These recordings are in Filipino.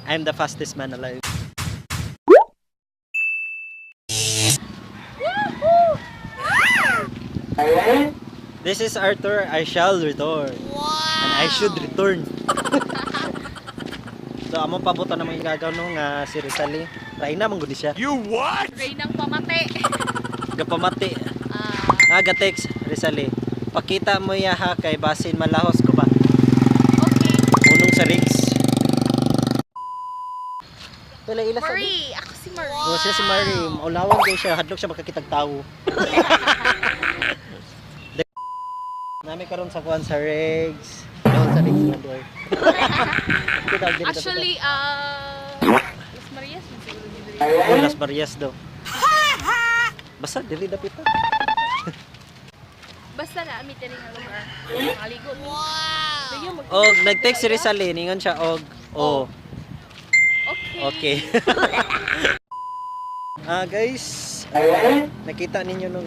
I'm the fastest man alive. This is Arthur, I shall return. And I should return. So, among pabutan na mga igagaw nung si Rizali. Raina, mangguni siya. You what? Rainang pamate. Gapamati. Text, Rizali. Pakita mo yaha kay basin malahos ko ba? Okay. Unong sa rigs. Ila sa Marie, ako si Marie. Oh, siya si Marie. Maulawan kayo siya. Hadlok siya makakitag tao. Nami karon sa kuan sa rigs. Doon sa rigs na door. Actually, Las Marias mo siguro dito. Oh, Las Marias daw. Basta dili dapit pa. Basta na ami tiri nga lugar. Maligo. Wow. Og nag-text si Rizali ningon siya og Okay. Guys, nakita ninyo nung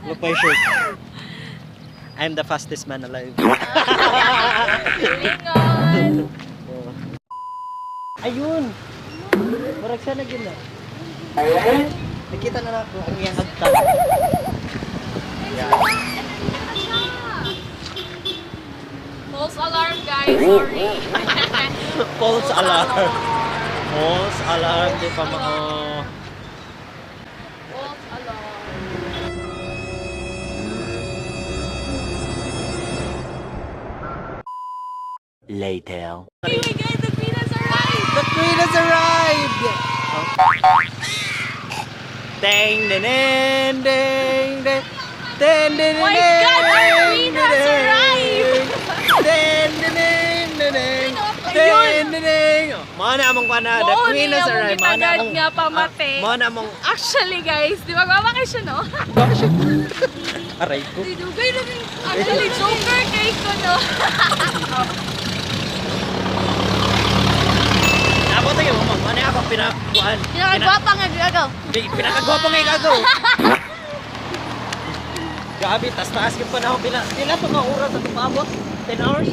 lupay shirt. I'm the fastest man alive. Lingon. Ayun. Murag siya na gina. Nakita na ako ang iyang hagtan. False alarm, guys. Sorry. False alarm. False alarm. Di pa False alarm. Later. Anyway, guys, the queen has arrived. The queen has arrived! Ding ding ding ding ding ding ding. My God, our queen has arrived! Ding ding ding ding ding ding ding. Mana among kana, the queen has arrived. Mana among nga pamate. Mana among Actually, guys, di ba gawa kayo siya, no? aray ko. Dugay na rin. Actually, joker kay ko, no? Ako tayo, mama. Mana ako pinakuan. Pinakagwapa nga gagaw. Pinakagwapo nga ikaw. Gabi, tas-taas yung panahon. Pila pa mga oras at umabot? 10 hours?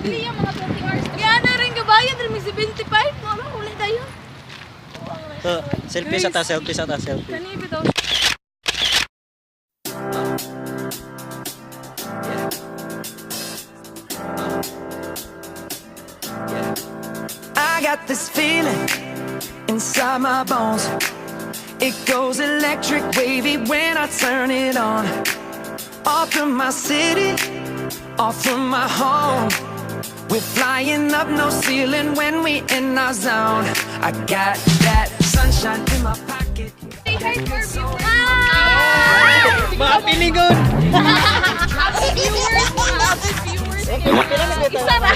Hindi yung mga 20 hours. Kaya na rin kabayan, rin may 75. Ano, ulit tayo. So, selfie sa ta, selfie sa ta, selfie. Kanibi daw. I got this feeling inside my bones. It goes electric wavy when I turn it on. Off from my city, off from my home. We're flying up, no ceiling when we in our zone. I got that sunshine in my pocket. Say hi to our viewers. Mga piligon! Other viewers. Isa na.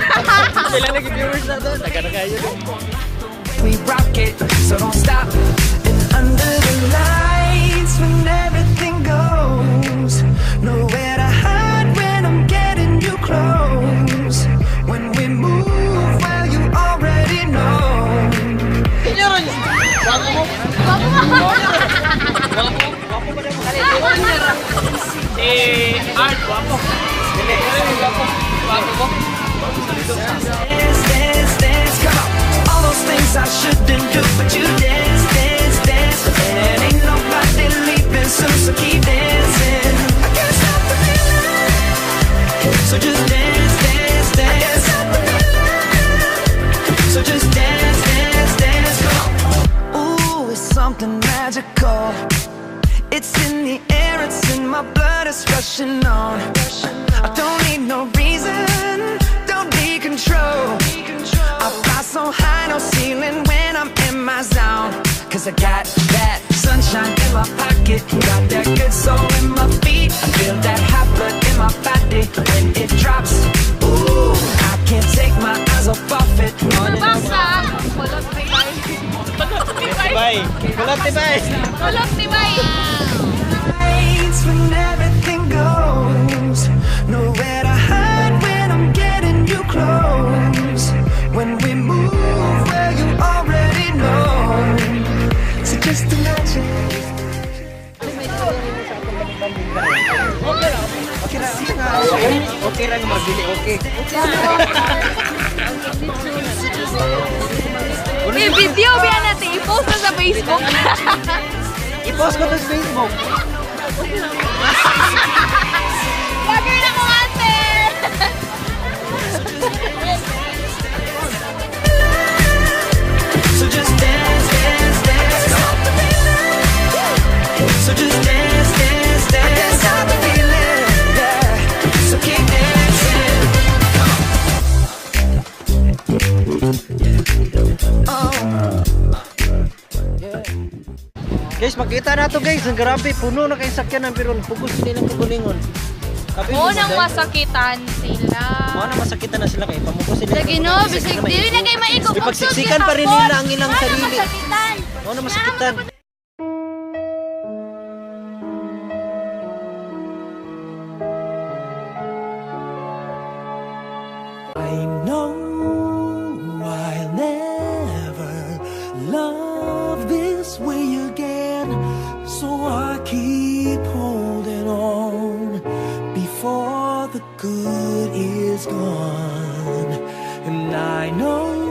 Sila nag-viewers na doon. Taga na kayo. We rock it, so don't stop. And under the lights, when everything goes, nowhere to hide when I'm getting you close. When we move, well, you already know. Dance, dance, dance, come on. All those things I shouldn't do, but you dance, dance, dance. And ain't nobody leaving soon, so keep dancing. I can't stop the feeling. So just dance, dance, dance. I can't stop the feeling. So just dance, dance, dance, come on. Ooh, it's something magical. It's in the air, it's in my blood, it's rushing on. I don't need no reason, don't need control. I fly so high, no ceiling when I'm in my zone. Cause I got that sunshine in my pocket, got that good soul in my feet. I feel that hot blood in my body when it drops. Ooh, I can't take my eyes off of it. Basta. Kulot tibay. Kulot tibay. Bye! Kulot tibay! Kulot tibay. Nights when everything goes, nowhere to hide when I'm getting you close. When we move, well, you already know. So just imagine. Okay lang magbili, okay. I-video biya natin, i-post na sa Facebook. I-post ko to sa Facebook. Bagay na ko ate! So just dance, dance, dance. Stop the feeling. So just dance, dance, dance. Stop the feeling. Yeah. So keep dancing. Guys, makita na to guys. Ang grabe, puno na kayo sakyanan pero pugos nilang kabulingon. Unang masakitan sila. Mga na masakitan na sila kayo. Pamukos sila. Lagi no, bisig dili na kayo maikot. Ipagsiksikan pa rin nila ang ilang sarili. Masakitan. Mga na masakitan. I know I'll never love this way again, so I keep holding on before the good is gone. And I know